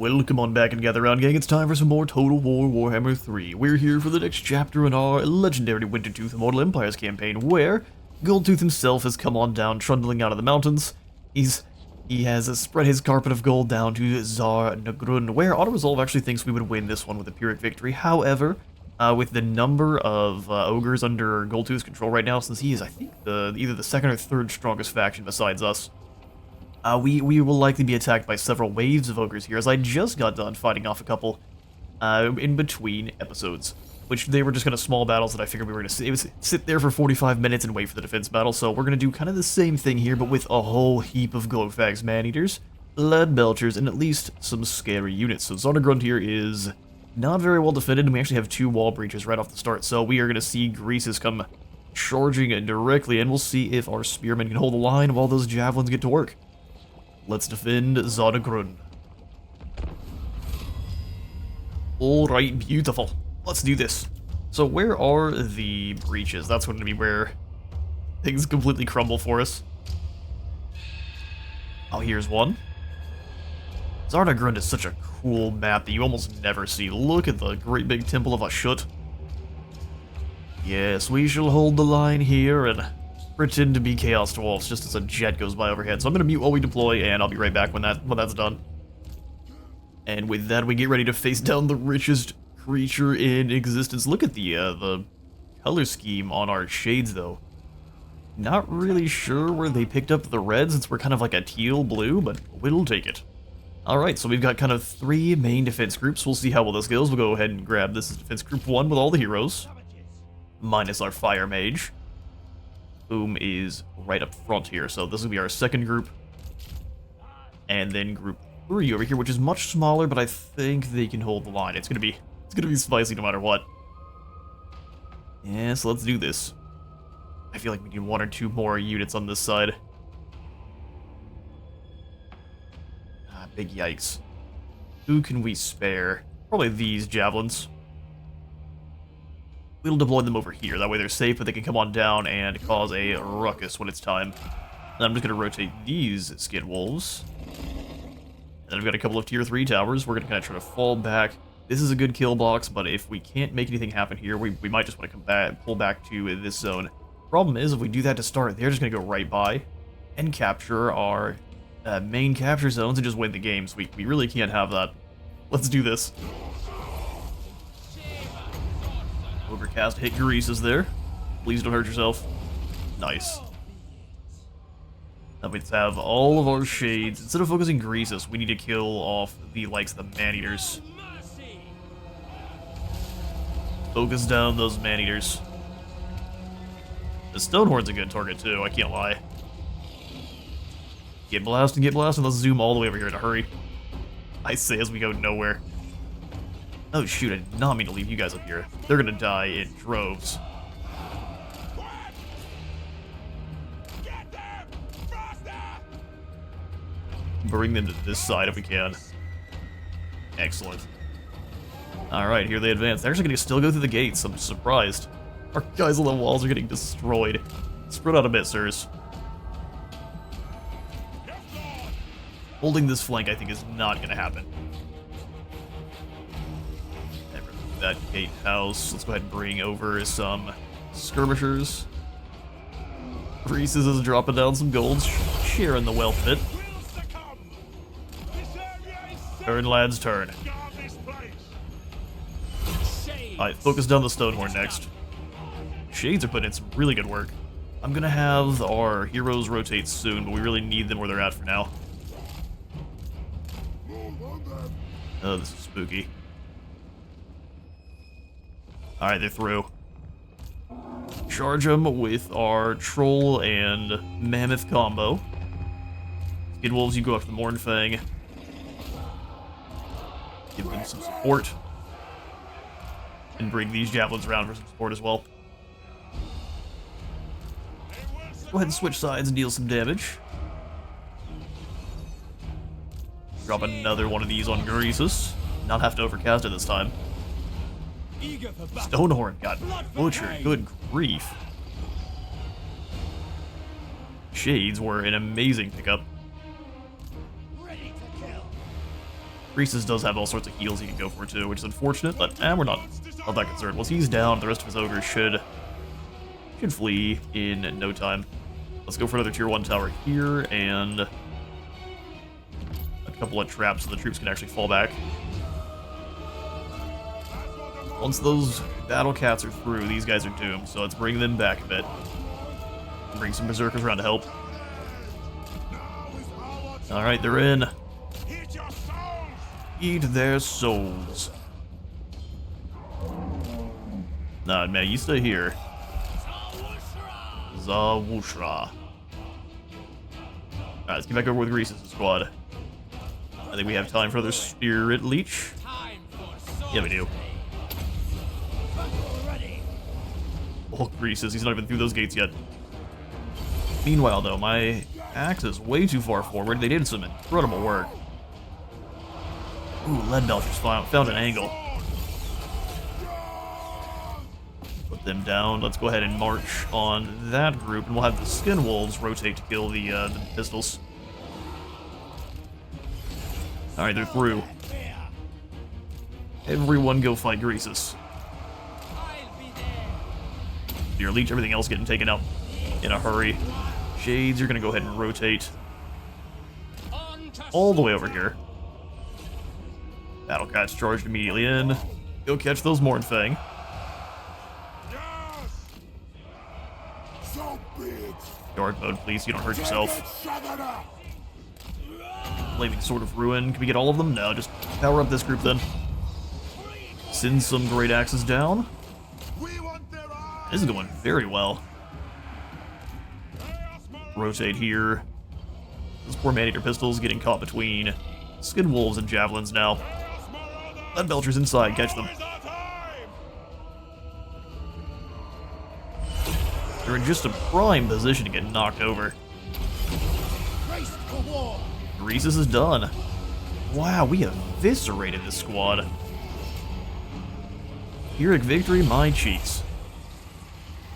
Welcome on back and gather around, gang. It's time for some more Total War Warhammer 3. We're here for the next chapter in our legendary Wintertooth Immortal Empires campaign, where Goldtooth himself has come on down, trundling out of the mountains. He has spread his carpet of gold down to Zar Nagrund, where Auto-Resolve actually thinks we would win this one with a Pyrrhic victory. However, with the number of ogres under Goldtooth's control right now, since he is, I think, either the second or third strongest faction besides us, we will likely be attacked by several waves of ogres here, as I just got done fighting off a couple in between episodes, which they were just kind of small battles that I figured we were going to sit there for 45 minutes and wait for the defense battle. So we're going to do kind of the same thing here, but with a whole heap of Glowfags man-eaters, lead belchers, and at least some scary units. So Zarnagrund here is not very well defended, and we actually have two wall breaches right off the start. So we are going to see Greases come charging directly, and we'll see if our spearmen can hold the line while those javelins get to work. Let's defend Zarnagrund. Alright, beautiful. Let's do this. So where are the breaches? That's going to be where things completely crumble for us. Oh, here's one. Zarnagrund is such a cool map that you almost never see. Look at the great big temple of Ashut. Yes, we shall hold the line here and pretend to be Chaos Dwarfs just as a jet goes by overhead. So I'm going to mute while we deploy, and I'll be right back when that's done. And with that, we get ready to face down the richest creature in existence. Look at the color scheme on our shades, though. Not really sure where they picked up the red, since we're kind of like a teal blue, but we'll take it. Alright, so we've got kind of three main defense groups. We'll see how well this goes. We'll go ahead and grab this as defense group 1 with all the heroes, minus our fire mage, whom is right up front here. So this will be our second group, and then group 3 over here, which is much smaller, but I think they can hold the line. It's gonna be spicy no matter what. Yeah, so let's do this. I feel like we need one or two more units on this side. Big yikes. Who can we spare? Probably these javelins. We'll deploy them over here. That way they're safe, but they can come on down and cause a ruckus when it's time. And I'm just going to rotate these skid wolves. And then I've got a couple of tier 3 towers. We're going to kind of try to fall back. This is a good kill box, but if we can't make anything happen here, we might just want to come back, pull back to this zone. Problem is, if we do that to start, they're just going to go right by and capture our main capture zones and just win the game. So we really can't have that. Let's do this. Overcast hit Greases there. Please don't hurt yourself. Nice. Now we just have all of our shades. Instead of focusing Greases, we need to kill off the likes of the man-eaters. Focus down those man-eaters. The Stonehorn's a good target too, I can't lie. Get blasted, let's zoom all the way over here in a hurry. I say as we go nowhere. Oh shoot, I did not mean to leave you guys up here. They're gonna die in droves. Bring them to this side if we can. Excellent. Alright, here they advance. They're actually gonna still go through the gates. I'm surprised. Our guys on the walls are getting destroyed. Spread out a bit, sirs. Holding this flank, I think, is not gonna happen. That gatehouse. Let's go ahead and bring over some skirmishers. Greases is dropping down some gold, sharing the wealth of it. Turn, lads, turn. Alright, focus down the Stonehorn next. Shades are putting in some really good work. I'm gonna have our heroes rotate soon, but we really need them where they're at for now. Oh, this is spooky. Alright, they're through. Charge them with our Troll and Mammoth combo. Skid Wolves, you go after the Mornfang. Give them some support. And bring these Javelins around for some support as well. Go ahead and switch sides and deal some damage. Drop another one of these on Greases. Not have to overcast it this time. Stonehorn got butchered. Good grief. Shades were an amazing pickup. Greases does have all sorts of heals he can go for too, which is unfortunate, but we're not that concerned. Once he's down, the rest of his ogres should flee in no time. Let's go for another tier 1 tower here, and a couple of traps so the troops can actually fall back. Once those battle cats are through, these guys are doomed, so let's bring them back a bit. Bring some berserkers around to help. Alright, they're in. Eat their souls. Nah, man, you stay here. Zawushra. Alright, let's get back over with Greases' squad. I think we have time for another Spirit Leech. Yeah, we do. Oh, Greases, he's not even through those gates yet. Meanwhile, though, my axe is way too far forward. They did some incredible work. Ooh, Lead Belchers found an angle. Put them down. Let's go ahead and march on that group, and we'll have the Skin Wolves rotate to kill the pistols. Alright, they're through. Everyone go fight Greases. Your Leech, everything else getting taken out in a hurry. Shades, you're gonna go ahead and rotate all the way over here. Battle Cat's charged immediately in. Go catch those Mornfang. Guard mode, please, you don't hurt yourself. Flaming Sword of Ruin. Can we get all of them? No, just power up this group then. Send some great axes down. This is going very well. Rotate here. Those poor man-eater pistols getting caught between Skin Wolves and Javelins now. Lead Belchers inside, catch them. They're in just a prime position to get knocked over. Greases is done. Wow, we eviscerated this squad. Pyrrhic victory, my cheeks.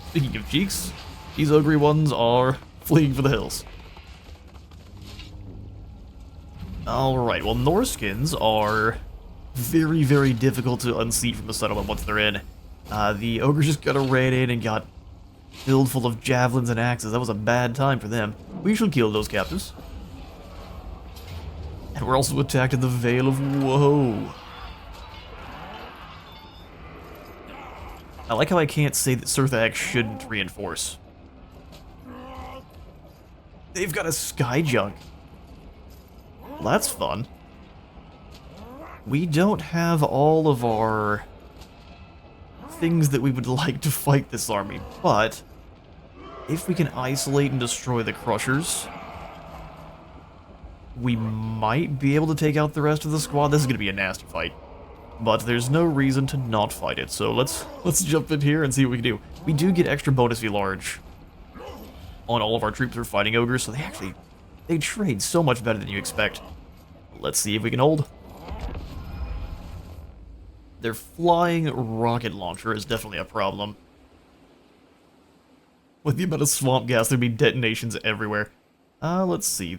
Speaking of cheeks, these ogre ones are fleeing for the hills. Alright, well, Norskins are very, very difficult to unseat from the settlement once they're in. The ogres just got ran in and got filled full of javelins and axes. That was a bad time for them. We should kill those captives. And we're also attacked in the Vale of Woe. I like how I can't say that Surthag shouldn't reinforce. They've got a sky junk. Well, that's fun. We don't have all of our things that we would like to fight this army, but if we can isolate and destroy the Crushers, we might be able to take out the rest of the squad. This is going to be a nasty fight, but there's no reason to not fight it, so let's jump in here and see what we can do. We do get extra bonus v large on all of our troops who are fighting ogres, so they trade so much better than you expect. Let's see if we can hold. Their flying rocket launcher is definitely a problem. With the amount of swamp gas, there'd be detonations everywhere. Let's see.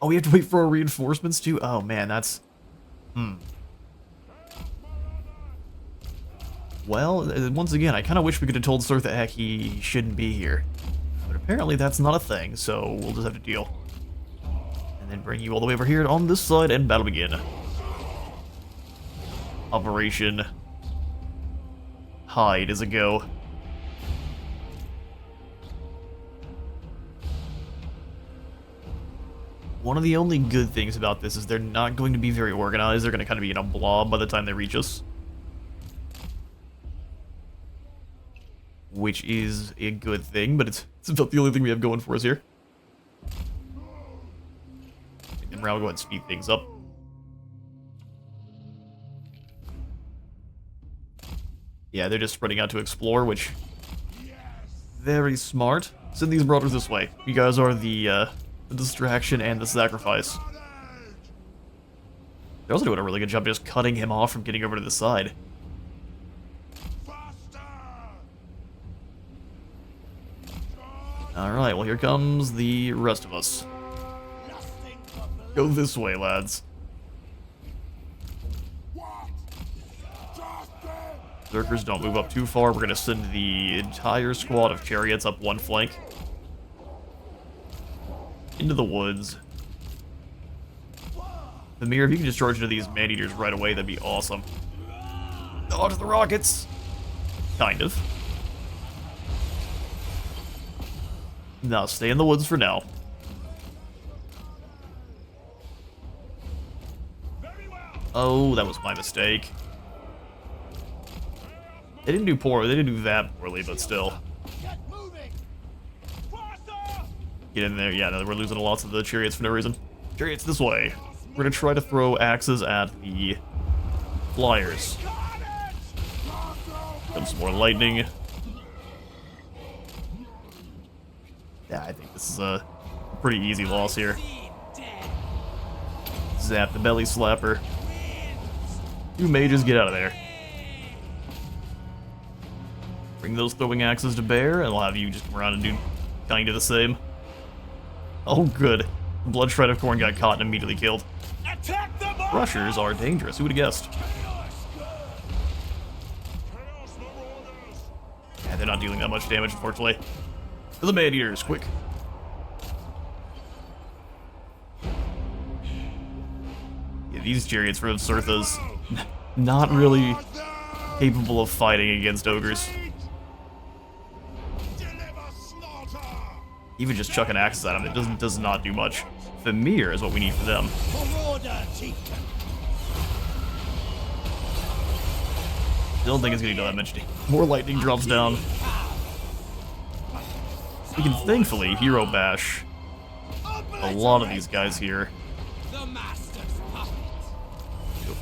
Oh, we have to wait for our reinforcements too? Oh man, that's... Well, once again, I kind of wish we could have told Surthag he shouldn't be here. But apparently that's not a thing, so we'll just have to deal. And then bring you all the way over here on this side and battle begin. Operation Hide is a go. One of the only good things about this is they're not going to be very organized. They're going to kind of be in a blob by the time they reach us. Which is a good thing, but it's about the only thing we have going for us here. And now we'll go ahead and speed things up. Yeah, they're just spreading out to explore, which... very smart. Send these brothers this way. You guys are the distraction and the sacrifice. They're also doing a really good job just cutting him off from getting over to the side. Alright, well here comes the rest of us. Go this way, lads. Berserkers don't move up too far. We're gonna send the entire squad of chariots up one flank. Into the woods. Amir, if you can just charge into these man-eaters right away, that'd be awesome. Dodge the rockets! Kind of. No, stay in the woods for now. Oh, that was my mistake. They didn't do poor. They didn't do that poorly, but still. Get in there. Yeah, no, we're losing lots of the chariots for no reason. Chariots this way. We're gonna try to throw axes at the flyers. Comes some more lightning. Yeah, I think this is a pretty easy loss here. Zap the belly slapper. You mages, get out of there. Bring those throwing axes to bear, and we'll have you just come around and do kind of the same. Oh, good. Blood Shred of Corn got caught and immediately killed. Rushers are dangerous. Who would have guessed? Yeah, they're not dealing that much damage, unfortunately. To the man-eaters, quick. Yeah, these chariots from Sirthas, not really capable of fighting against ogres. Even just chucking axes at them, it does not do much. Famir is what we need for them. Don't think it's gonna do that much. More lightning drops down. We can thankfully hero bash a lot of these guys here. Go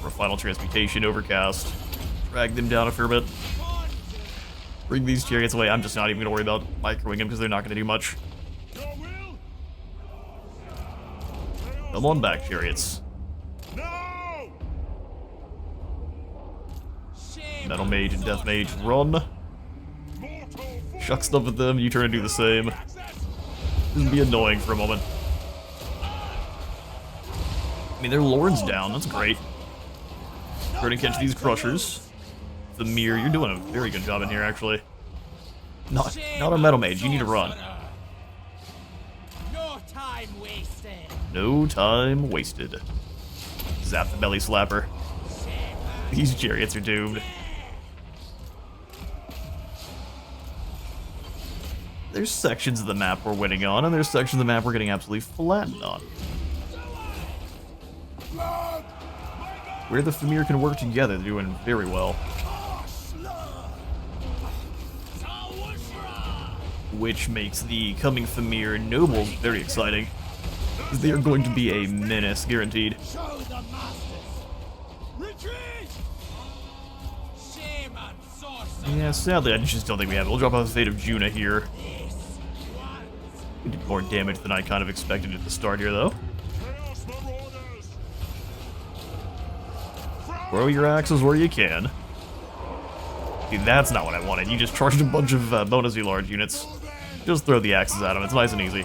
for a final transmutation, overcast. Drag them down a fair bit. Bring these chariots away. I'm just not even gonna worry about microwing them because they're not gonna do much. Come on back, chariots. Metal Mage and Death Mage run. Chuck stuff at them, you turn and do the same. This would be annoying for a moment. I mean, their Lord's down, that's great. Trying to catch these Crushers. The Mirror, you're doing a very good job in here, actually. Not a Metal Mage, you need to run. No time wasted. Zap the belly slapper. These chariots are doomed. There's sections of the map we're winning on, and there's sections of the map we're getting absolutely flattened on. Where the Famir can work together, they're doing very well. Which makes the coming Famir nobles very exciting. They are going to be a menace, guaranteed. Yeah, sadly, I just don't think we have it. We'll drop off the Fate of Juna here. We did more damage than I kind of expected at the start here, though. Throw your axes where you can. Dude, that's not what I wanted. You just charged a bunch of bonusy large units. Just throw the axes at them. It's nice and easy.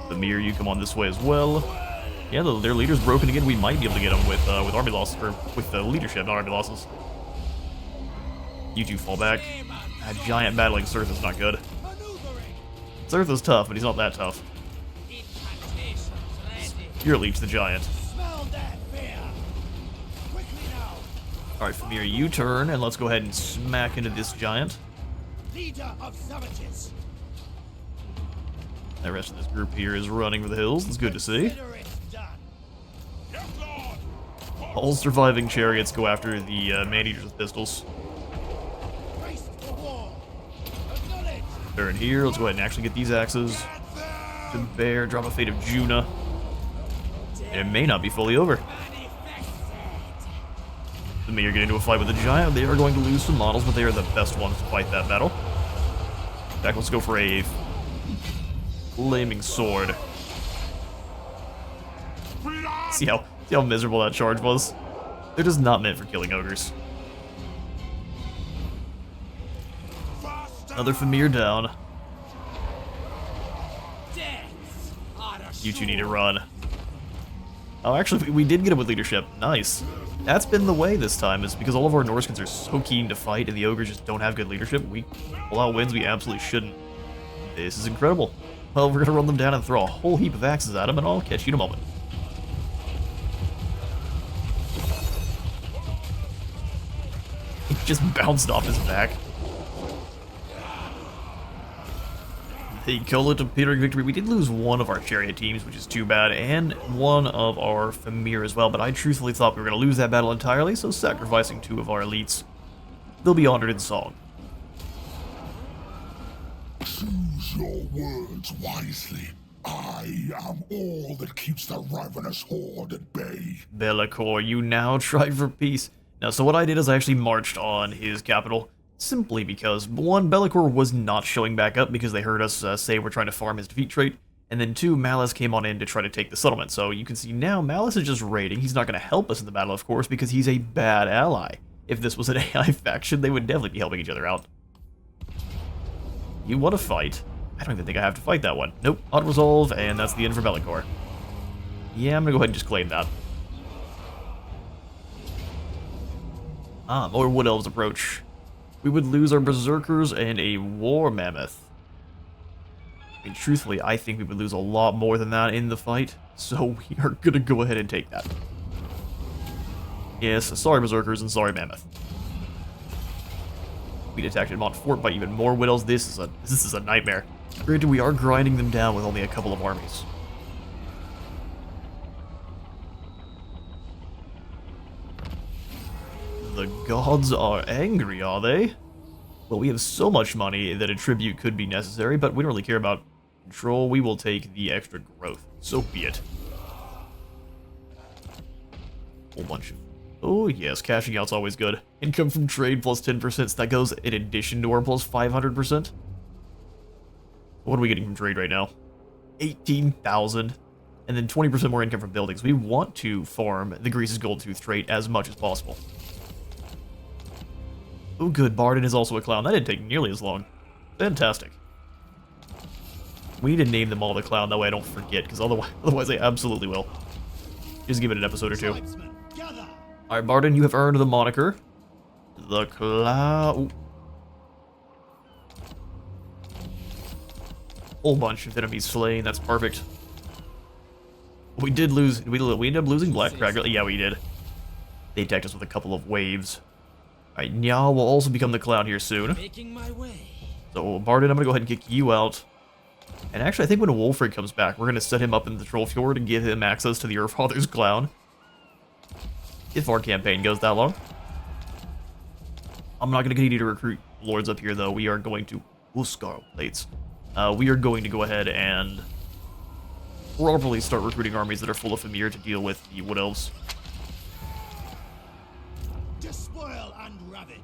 The Mirror, you come on this way as well. Yeah, their leader's broken again. We might be able to get them with army losses, or with leadership, not army losses. You two fall back. A giant battling Sirth is not good. Sirth is tough, but he's not that tough. You're Leech the Giant. Alright, Famir, you turn, and let's go ahead and smack into this giant. The rest of this group here is running for the hills. It's good to see. All surviving chariots go after the man-eaters with pistols. Turn here. Let's go ahead and actually get these axes to bear. Drop a Fate of Juna. It may not be fully over. The Mirror get into a fight with the giant. They are going to lose some models, but they are the best ones to fight that battle. In fact, let's go for a flaming sword. See how miserable that charge was? They're just not meant for killing ogres. Another Famir down. You two need to run. Oh, actually, we did get him with leadership. Nice. That's been the way this time, is because all of our Norscans are so keen to fight and the ogres just don't have good leadership. We pull out wins we absolutely shouldn't. This is incredible. Well, we're gonna run them down and throw a whole heap of axes at them, and I'll catch you in a moment. He just bounced off his back. The Cola Petering victory. We did lose one of our chariot teams, which is too bad, and one of our Famir as well, but I truthfully thought we were going to lose that battle entirely, so sacrificing 2 of our elites. They'll be honored in song. Choose your words wisely. I am all that keeps the ravenous horde at bay. Bellicor, you now try for peace. Now, so what I did is I actually marched on his capital, simply because, 1, Bellicor was not showing back up because they heard us say we're trying to farm his defeat trait, and then 2, Malice came on in to try to take the settlement. So you can see now Malice is just raiding. He's not going to help us in the battle, of course, because he's a bad ally. If this was an AI faction, they would definitely be helping each other out. You want to fight? I don't even think I have to fight that one. Nope, auto-resolve, and that's the end for Bellicor. Yeah, I'm going to go ahead and just claim that. More Wood Elves approach. We would lose our Berserkers and a War Mammoth. I mean, truthfully, I think we would lose a lot more than that in the fight, so we are gonna go ahead and take that. Yes, sorry Berserkers and sorry Mammoth. We'd attacked at Montfort by even more Wood Elves. This is a nightmare. Granted, we are grinding them down with only a couple of armies. The gods are angry, are they? Well, we have so much money that a tribute could be necessary, but we don't really care about control. We will take the extra growth. So be it. Whole bunch of... Oh, yes, cashing out's always good. Income from trade plus 10%, so that goes in addition to our plus 500%. What are we getting from trade right now? 18,000. And then 20% more income from buildings. We want to farm the Grease's Gold Tooth trait as much as possible. Oh good, Barden is also a clown. That didn't take nearly as long. Fantastic. We need to name them all the clown, that way I don't forget, because otherwise I absolutely will. Just give it an episode or 2. Alright, Barden, you have earned the moniker. The Clown. Whole bunch of enemies slain, that's perfect. We did lose, we ended up losing Blackcracker. Yeah, we did. They attacked us with a couple of waves. Alright, Nya will also become the clown here soon. Making my way. So, Barden, I'm gonna go ahead and kick you out. And actually, I think when Wolfrid comes back, we're gonna set him up in the Troll Fjord and give him access to the Earthfather's clown. If our campaign goes that long. I'm not gonna continue to recruit lords up here, though. We are going to... Uskar plates. We are going to go ahead and properly start recruiting armies that are full of Famir to deal with the Wood Elves.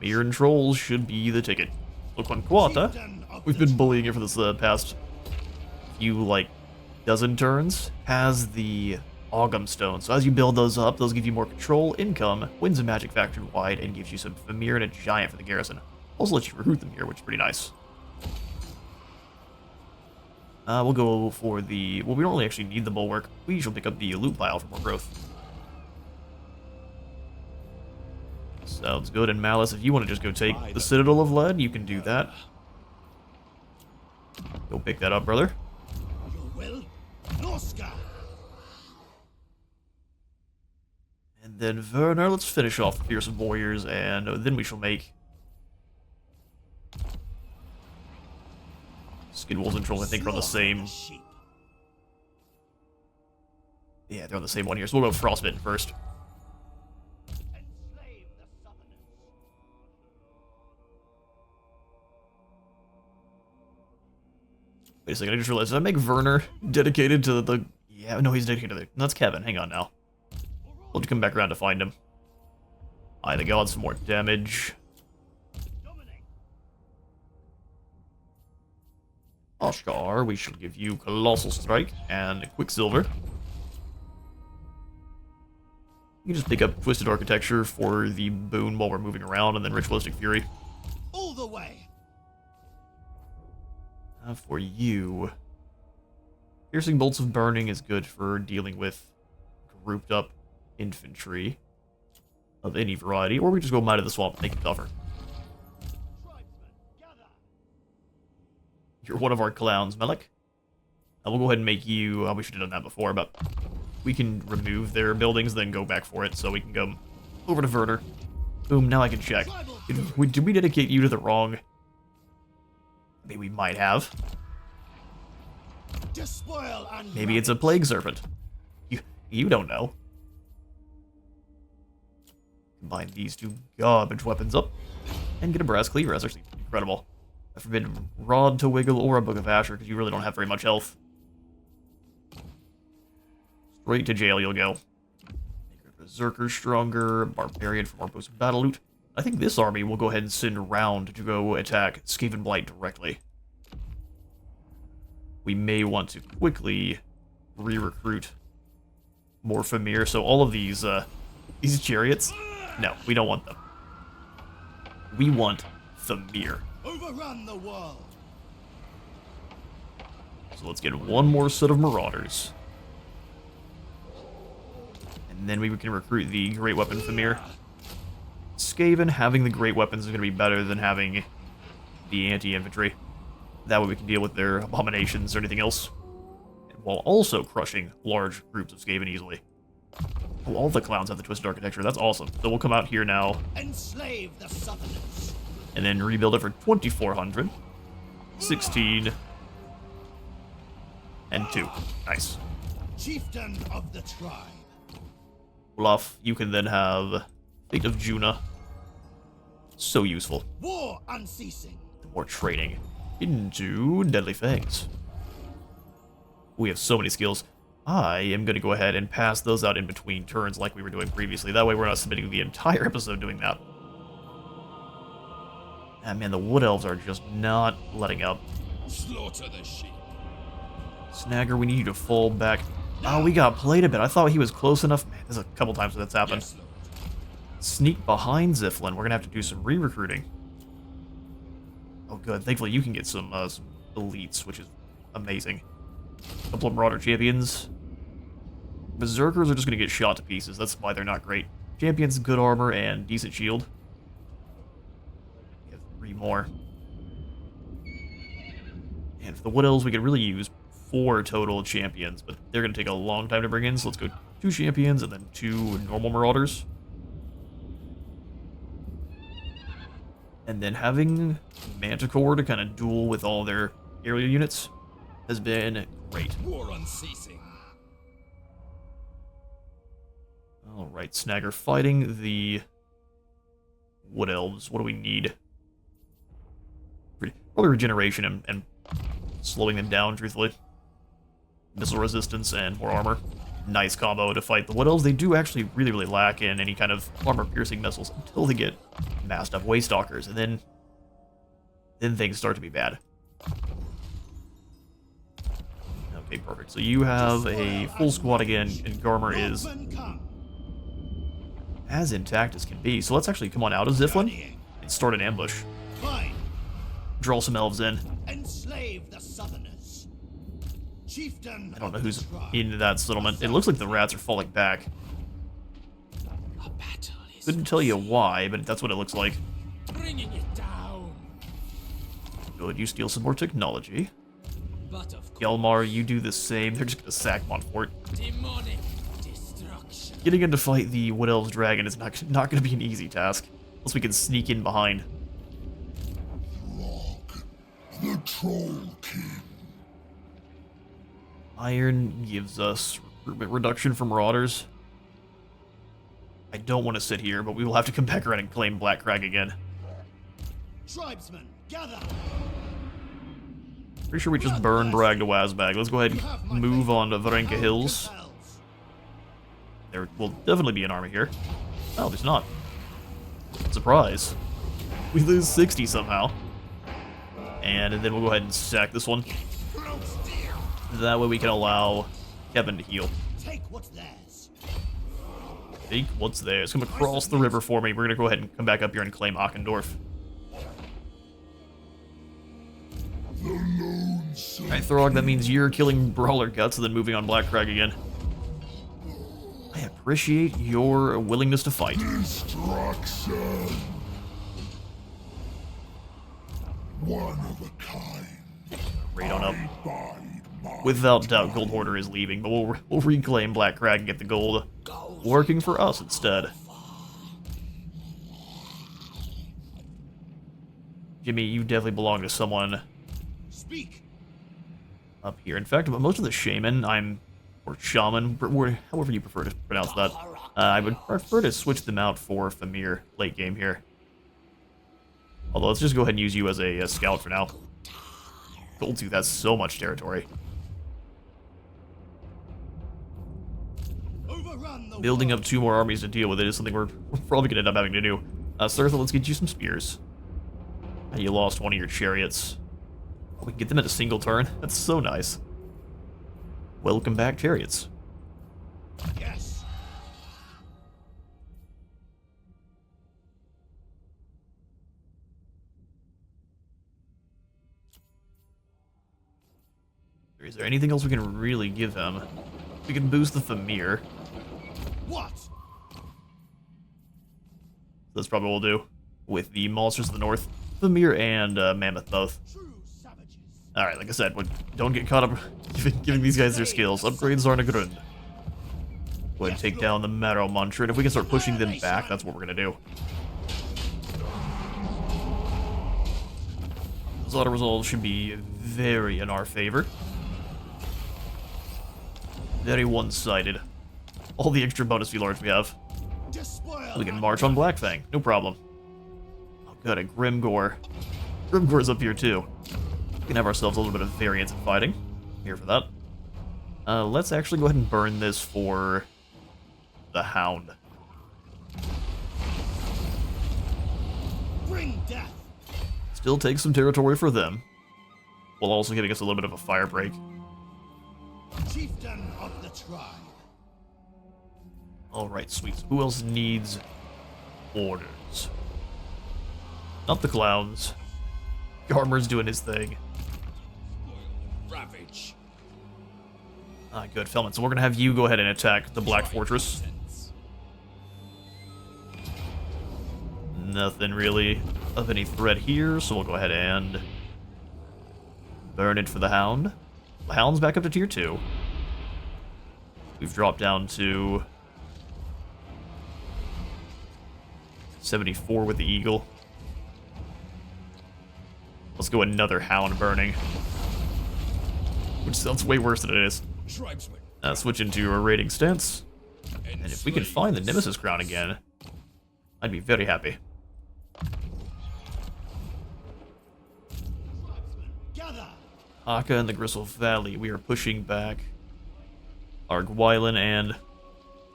Famir and Trolls should be the ticket. Loquanquata, we've been bullying it for this past few, like, dozen turns, has the Ogham Stone. So as you build those up, those give you more control, income, wins a magic factory wide, and gives you some Famir and a Giant for the garrison. Also lets you recruit them here, which is pretty nice. We'll go for the... Well, we don't really actually need the Bulwark. We shall pick up the loot pile for more growth. Sounds good. And Malice, if you want to just go take the Citadel of Lead, you can do that. Go pick that up, brother. You will, Norsca. And then Werner, let's finish off the Fearsome Warriors, and then we shall make... Skid Wolves and Trolls, I think, are on the same... Yeah, they're on the same one here, so we'll go Frostbitten first. Wait a second, I just realized, did I make Werner dedicated to the... Yeah, no, he's dedicated to the... That's Kevin, hang on now. We'll just come back around to find him. Eye the Gods for more damage. Oshkar, we shall give you Colossal Strike and Quicksilver. You can just pick up Twisted Architecture for the boon while we're moving around, and then Ritualistic Fury. All the way. For you, Piercing Bolts of Burning is good for dealing with grouped up infantry of any variety, or we just go mine to the swamp and make it tougher. You're one of our clowns, Melik. We'll go ahead and make you... we should have done that before, but we can remove their buildings, then go back for it, so we can go over to Verter. Boom, now I can check. Did we dedicate you to the wrong... Maybe we might have. Maybe it's a plague serpent. You don't know. Combine these two garbage weapons up and get a brass cleaver. That's actually incredible. A forbidden rod to wiggle or a book of Asher because you really don't have very much health. Straight to jail you'll go. Make your berserker stronger, barbarian for more boost battle loot. I think this army will go ahead and send round to go attack Skaven Blight directly. We may want to quickly re-recruit more Famir. So all of these chariots, no, we don't want them. We want Famir. Overrun the world. So let's get one more set of Marauders. And then we can recruit the Great Weapon Famir. Skaven, having the Great Weapons is going to be better than having the Anti-Infantry. That way we can deal with their abominations or anything else. While also crushing large groups of Skaven easily. Oh, all the clowns have the Twisted Architecture. That's awesome. So we'll come out here now. Enslave the Southerners. And then rebuild it for 2,400. 16. And 2. Nice. Chieftain of the tribe. Olaf, you can then have Fate of Juna. So useful. War unceasing. More training into Deadly Fangs. We have so many skills. I am going to go ahead and pass those out in between turns like we were doing previously. That way we're not submitting the entire episode doing that. Ah, man, the Wood Elves are just not letting up. Slaughter the sheep. Snagger, we need you to fall back. Oh, we got played a bit. I thought he was close enough. Man, there's a couple times that's happened. Yes, Lord. Sneak behind Ziflin. We're going to have to do some re-recruiting. Oh, good. Thankfully, you can get some elites, which is amazing. A couple of Marauder champions. Berserkers are just going to get shot to pieces. That's why they're not great. Champions, good armor, and decent shield. We have 3 more. And for the Wood Elves, we could really use 4 total champions, but they're going to take a long time to bring in, so let's go 2 champions and then 2 normal Marauders. And then having Manticore to kind of duel with all their aerial units has been great. War unceasing. Alright, Snagger fighting the Wood Elves. What do we need? Probably regeneration and slowing them down, truthfully. Missile resistance and more armor. Nice combo to fight the Wood Elves. They do actually really, really lack in any kind of armor-piercing missiles until they get massed up Waystalkers, and then things start to be bad. Okay, perfect. So you have a full squad again, and Garmer is as intact as can be. So let's actually come on out of Ziflin and start an ambush. Fine. Draw some elves in. Enslave the Southerners. Chieftain. I don't know who's in that settlement. It looks like the rats are falling back. A battle is Couldn't tell you why, but that's what it looks like. bringing it down. Good, you steal some more technology. But of Gelmar, you do the same. They're just gonna sack Montfort. demonic destruction. Getting in to fight the Wood Elves Dragon is not gonna be an easy task. Unless we can sneak in behind. Throgg the Troll King. Iron gives us recruitment reduction for Marauders. I don't want to sit here, but we will have to come back around and claim Black Crag again. Tribesmen, gather. Pretty sure we just burned Brag to Wazbag. Let's go ahead and move on to Varenka Hills. There will definitely be an army here. Oh, there's not. Surprise. We lose 60 somehow. And then we'll go ahead and sack this one. That way we can allow Kevin to heal. Take what's theirs. Take what's theirs. Come across the river for me. We're gonna go ahead and come back up here and claim Ockendorf. Alright, Throgg, that means you're killing Brawler Guts and then moving on Black Crag again. appreciate your willingness to fight. Destruction. One of a kind. Raid on up. Bide my Without doubt, Gold Hoarder is leaving, but we'll reclaim Black Crag and get the gold working for us instead. Jimmy, you definitely belong to someone Speak. up here. In fact, most of the shaman, or shaman, however you prefer to pronounce that, I would prefer to switch them out for Famir late game here. Although, let's just go ahead and use you as a scout for now. Goldtooth has so much territory. Overrun the Building world. up 2 more armies to deal with it is something we're probably going to end up having to do. Sertha, let's get you some spears. You lost one of your chariots. We can get them in a single turn. That's so nice. Welcome back, chariots. Yes. Is there anything else we can really give him? We can boost the Famir. What? That's probably what we'll do. With the monsters of the north. Famir and Mammoth both. True savages. Alright, like I said, don't get caught up giving these guys their skills. Upgrades aren't a good one. Go ahead and take down the Marrow Muncher, and if we can start pushing them back, that's what we're going to do. Those auto resolves should be very in our favor. Very one-sided. All the extra bonus V-Large we have. Despoil. We can march on Blackfang, no problem. Oh good, a Grimgore. Grimgore's up here too. We can have ourselves a little bit of variance in fighting. Here for that. Let's actually go ahead and burn this for the Hound. Bring death. Still take some territory for them, while also giving us a little bit of a fire break. Chieftain of the tribe. Alright, sweet. Who else needs orders? Not the clowns. Garmer's doing his thing. Ravage. Ah, good, Felman. So we're gonna have you go ahead and attack the Black Fortress. Nothing really of any threat here, so we'll go ahead and burn it for the Hound. The Hound's back up to tier 2. We've dropped down to 74 with the Eagle. Let's go another Hound burning. Which sounds way worse than it is. Tribesmen. Switch into a raiding stance. And if we can find the Nemesis Crown again, I'd be very happy. Gather. Aka and the Gristle Valley, we are pushing back Arguilan, and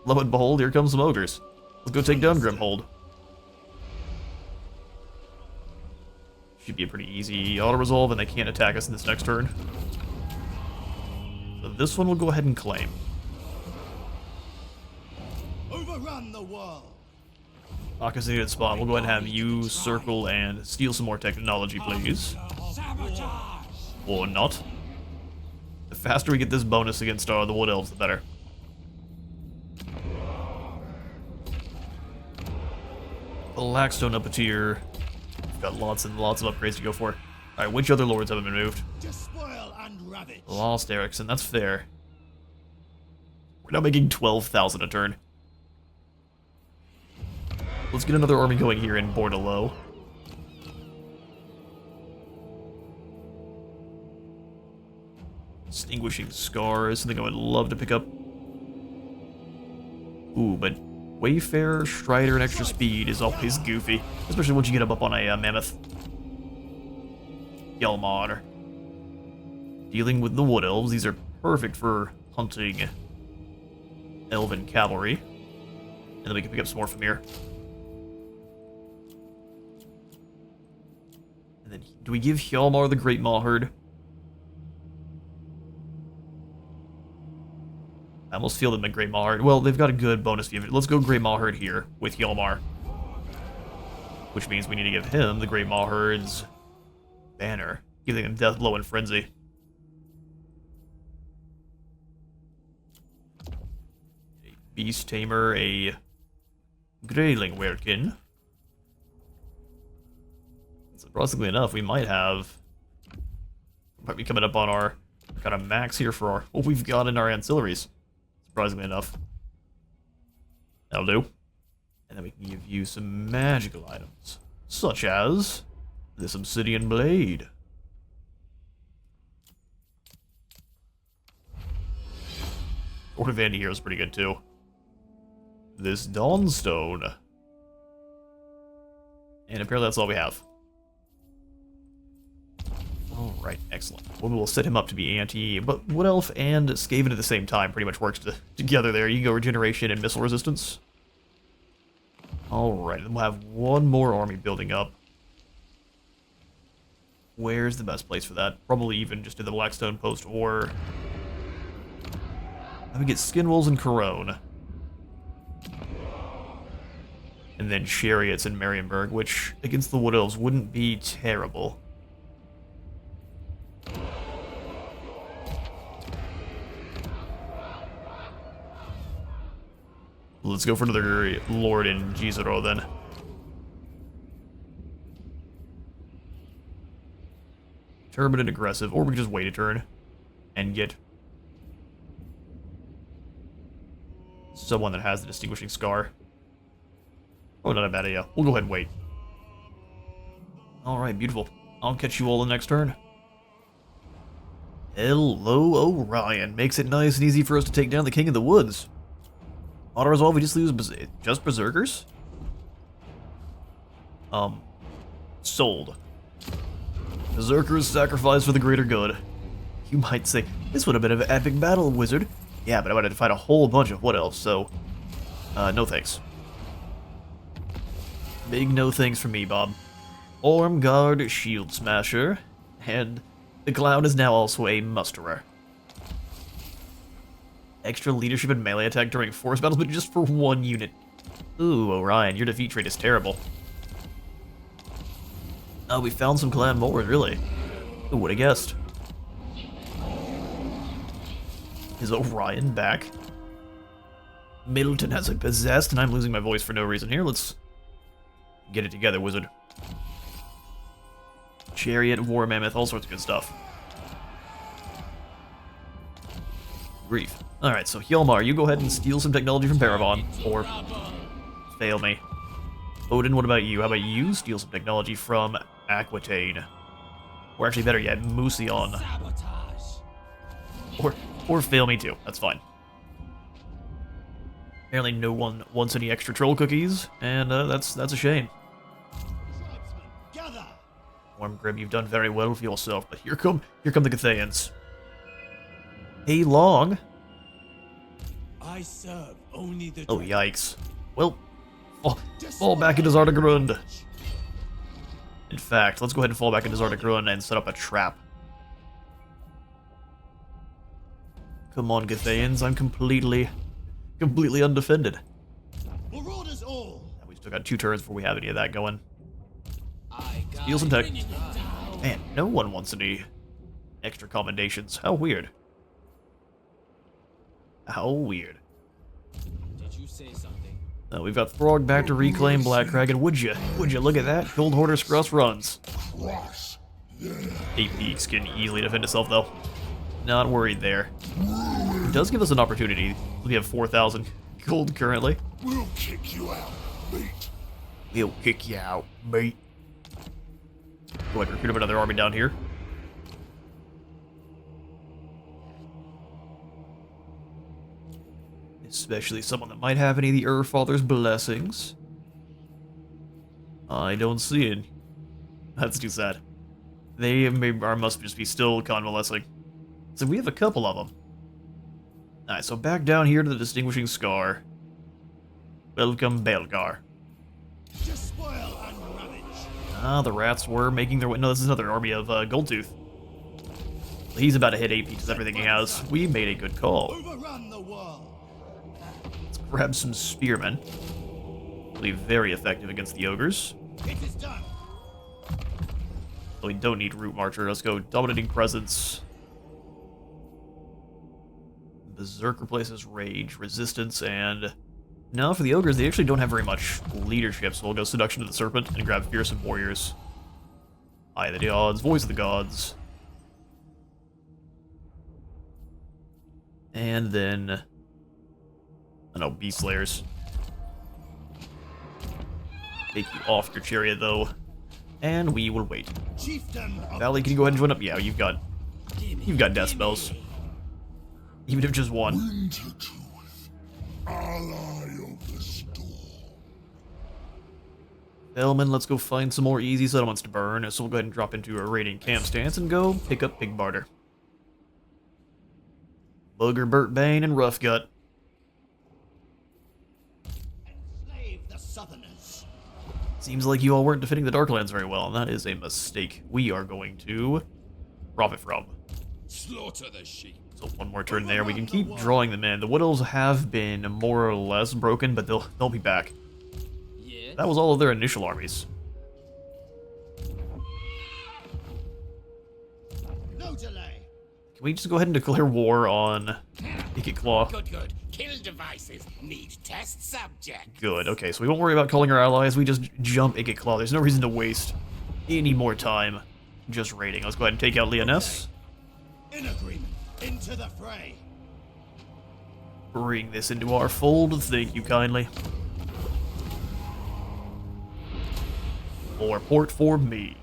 lo and behold, here comes some ogres. Let's go take down Grimhold. Should be a pretty easy auto-resolve, and they can't attack us in this next turn. So this one we'll go ahead and claim. Overrun the world. Aka's in a good spot. We'll go ahead and have you circle and steal some more technology, please. Sabotage. Or not. The faster we get this bonus against the Wood Elves, the better. Blackstone up a tier. We've got lots and lots of upgrades to go for. Alright, which other lords haven't been moved? Despoil and ravage. Lost Erickson, that's fair. We're now making 12,000 a turn. Let's get another army going here in Bordelot. Extinguishing Scar is something I would love to pick up. Ooh, but Wayfarer, Strider, and Extra Speed is always goofy, especially once you get up on a Mammoth. Yelmar. Dealing with the Wood Elves, these are perfect for hunting Elven Cavalry. And then we can pick up some more from here. And then, do we give Hjalmar the Great Mawherd? I almost feel them at Great Mawherd. Well, they've got a good bonus view. Let's go Great Mawherd here with Hjalmar. Which means we need to give him the Great Mawherd's banner, giving him Death Blow and Frenzy. A beast tamer, a grayling werekin. Surprisingly enough, we might be coming up on our kind of max here for our what we've got in our ancillaries. Surprisingly enough. That'll do. And then we can give you some magical items, such as this obsidian blade. Sword of Anti-Hero is pretty good too. This Dawnstone. And apparently that's all we have. Alright, excellent. Well, we'll set him up to be anti, but Wood Elf and Skaven at the same time pretty much works together there. You can go regeneration and missile resistance. Alright, then we'll have one more army building up. Where's the best place for that? Probably even just in the Blackstone Post, or... I would get Skinwolves and Corone. And then Chariots in Marienburg, which against the Wood Elves wouldn't be terrible. Let's go for another Lord in Jizoro then. Turbid and aggressive, or we can just wait a turn and get someone that has the distinguishing scar. Oh, not a bad idea. We'll go ahead and wait. Alright, beautiful. I'll catch you all the next turn. Hello, Orion. Makes it nice and easy for us to take down the King of the Woods. Auto-resolve, we just lose just Berserkers? Sold. Berserkers sacrificed for the greater good. You might say, this would have been an epic battle, wizard. Yeah, but I would have to fight a whole bunch of Wood Elves, so... no thanks. Big no thanks from me, Bob. Ormgard Shield Smasher, and the Clown is now also a Musterer. Extra leadership and melee attack during force battles, but just for one unit. Ooh, Orion, your defeat rate is terrible. Oh, we found some clan more, really. Who would have guessed? Is Orion back? Middleton has it possessed, and I'm losing my voice for no reason here. Let's get it together, wizard. Chariot, War Mammoth, all sorts of good stuff. Grief. Alright, so Hjalmar, you go ahead and steal some technology from Parabon, or fail me. Odin, what about you? How about you steal some technology from Aquitaine? Or actually, better yet, Musion. Or fail me too, that's fine. Apparently no one wants any extra troll cookies, and that's a shame. Wormgrim, you've done very well for yourself, but here come the Gathayans. Hey, Long. I serve only the Oh, yikes. Well, fall back into Zardagrund. In fact, let's go ahead and fall back into Zardagrund and set up a trap. Come on, Gathayans, I'm completely undefended. Marauders all. We still got 2 turns before we have any of that going. Steal some tech. Man, no one wants any extra commendations. How weird. How weird. Did you say something? We've got Throgg back to reclaim Blackcrag, and would you look at that? Gold Hoarder's Cross runs. 8 peaks can easily defend itself, though. Not worried there. It does give us an opportunity. We have 4,000 gold currently. We'll kick you out, mate. We'll kick you out, mate. Go ahead and recruit up another army down here. Especially someone that might have any of the Urfather's blessings. I don't see it. That's too sad. They must just be still convalescing. So we have a couple of them. Alright, so back down here to the Distinguishing Scar. Welcome, Belgar. Despoil and ravage. Ah, the rats were making their way. No, this is another army of Goldtooth. He's about to hit 8 pieces everything he has. We made a good call. Overrun the world. Let's grab some spearmen. Will be very effective against the ogres. It is done. So we don't need Root Marcher. Let's go Dominating Presence. Berserk replaces Rage, Resistance, and... Now for the Ogres, they actually don't have very much leadership, so we'll go Seduction to the Serpent and grab Fearsome Warriors. Eye of the Gods, Voice of the Gods. And then... I don't know, Beast Slayers. Take you off your chariot, though. And we will wait. Chieftain of Valley, can you go ahead and join up? Yeah, you've got death spells. Even if just one. Wintertooth, ally of the storm. Bellman, let's go find some more easy settlements to burn, so we'll go ahead and drop into a raiding camp stance and go pick up Pig Barter. Booger, Burt Bane, and Rough Gut. enslave the Southerners. Seems like you all weren't defending the Darklands very well, and that is a mistake. We are going to profit from. Slaughter the sheep. So one more turn there. We can keep drawing them in. The Wood Elves have been more or less broken, but they'll be back. Yes. That was all of their initial armies. No delay. Can we just go ahead and declare war on Icket Claw? Good. Kill devices need test subject. Good. Okay, so we won't worry about calling our allies. We just jump Icket Claw. There's no reason to waste any more time just raiding. Let's go ahead and take out Leoness. In agreement. Into the fray. Bring this into our fold. Thank you kindly. More port for me.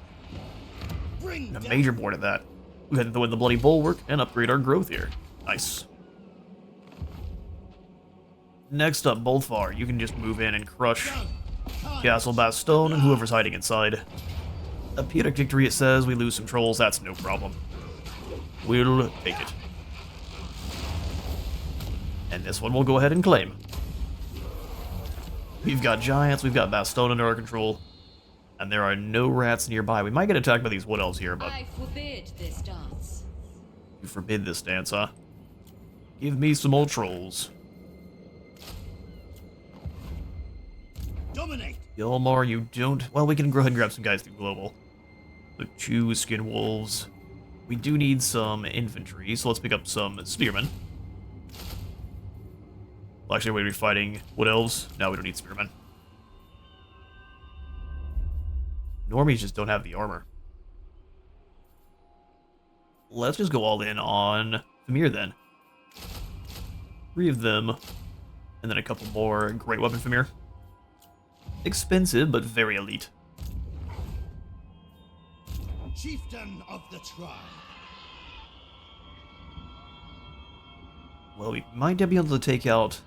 Bring And a down major board at that. We had to throw in the Bloody Bulwark and upgrade our growth here. Nice. Next up, Bolthvar. You can just move in and crush Castle Bastone and whoever's hiding inside. A Punic victory, it says. We lose some trolls. That's no problem. We'll take it. And this one we'll go ahead and claim. We've got giants, we've got Bastone under our control, and there are no rats nearby. We might get attacked by these Wood Elves here, but... I forbid this dance. You forbid this dance, huh? Give me some old trolls. dominate. Yolmar, you don't... Well, we can go ahead and grab some guys through Global. The two Skin Wolves. We do need some infantry, so let's pick up some Spearmen. Well, actually, we're going to be fighting Wood Elves. No, we don't need Spearmen. Normies just don't have the armor. Let's just go all in on Famir then. 3 of them, and then a couple more Great Weapon Famir. Expensive, but very elite. Chieftain of the tribe. Well, we might be able to take out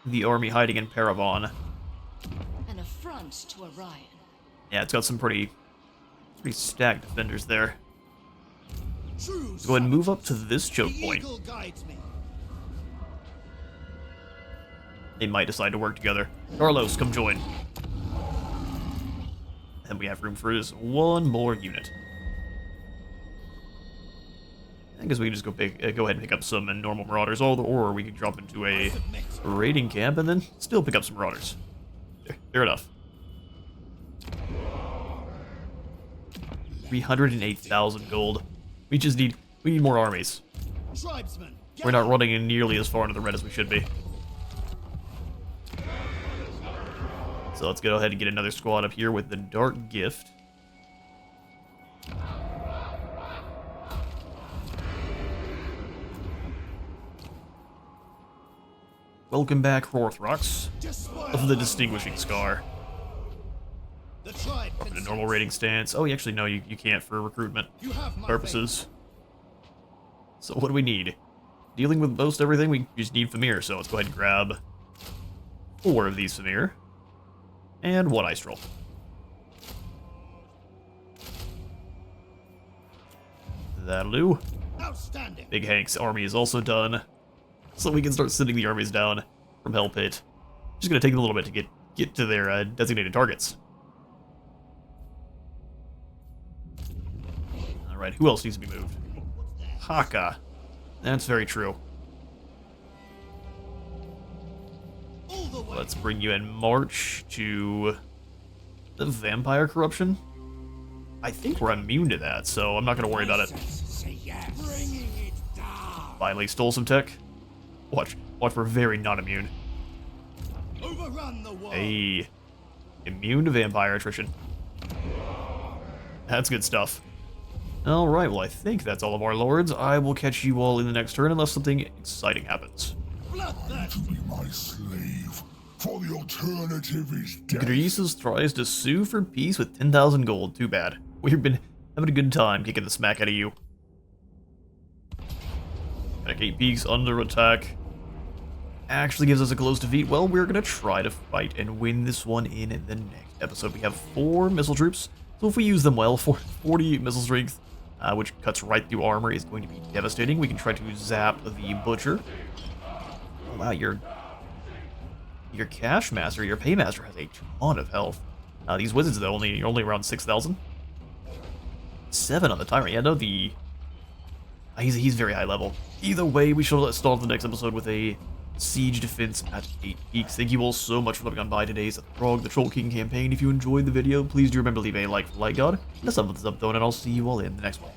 the army hiding in Paravon. An affront to Orion. Yeah, it's got some pretty stacked defenders there. True. Let's go ahead and move up to this choke The point. eagle guides me. They might decide to work together. Carlos, come join. And we have room for just one more unit. I guess we can just go ahead and pick up some normal Marauders, or we could drop into a raiding camp and then still pick up some Marauders. Fair enough. 308,000 gold. We need more armies. Tribesmen. We're not running in nearly as far into the red as we should be. So let's go ahead and get another squad up here with the Dark Gift. Welcome back, Horthrox, of the Distinguishing Scar. The tribe In a consents. normal rating stance. Oh, actually, no, you can't for recruitment You have my purposes. So what do we need? Dealing with most everything, we just need Famir, so let's go ahead and grab 4 of these Famir. And 1 Ice Troll. That'll do. faith. Outstanding. Big Hank's army is also done. So we can start sending the armies down from Hell Pit. Just gonna take a little bit to get to their designated targets. Alright, who else needs to be moved? Haka. That's very true. All the way. Let's bring you in March to the Vampire Corruption. I think we're immune to that, so I'm not going to worry about it. Say yes. Bringing it down. Finally stole some tech. Watch, we're very not immune. Overrun the world. Hey, immune to vampire attrition. That's good stuff. Alright, well I think that's all of our lords. I will catch you all in the next turn unless something exciting happens. To be my slave, for the alternative is death. Greases tries to sue for peace with 10,000 gold. Too bad. We've been having a good time kicking the smack out of you. Attack 8 peaks under attack. Actually gives us a close defeat. Well, we're gonna try to fight and win this one in the next episode. We have 4 missile troops, so if we use them well, 40 missile strength, which cuts right through armor, is going to be devastating. We can try to zap the butcher. Oh, wow, your cash master, your paymaster has a ton of health. These wizards though only around 6,000. 7 on the tyrant. Yeah, no, he's very high level. Either way, we shall start the next episode with a siege defense at 8 peaks. Thank you all so much for coming on by today's Throgg the Troll King campaign. If you enjoyed the video, please do remember to leave a like for Light God, and a sub for the sub though, and I'll see you all in the next one.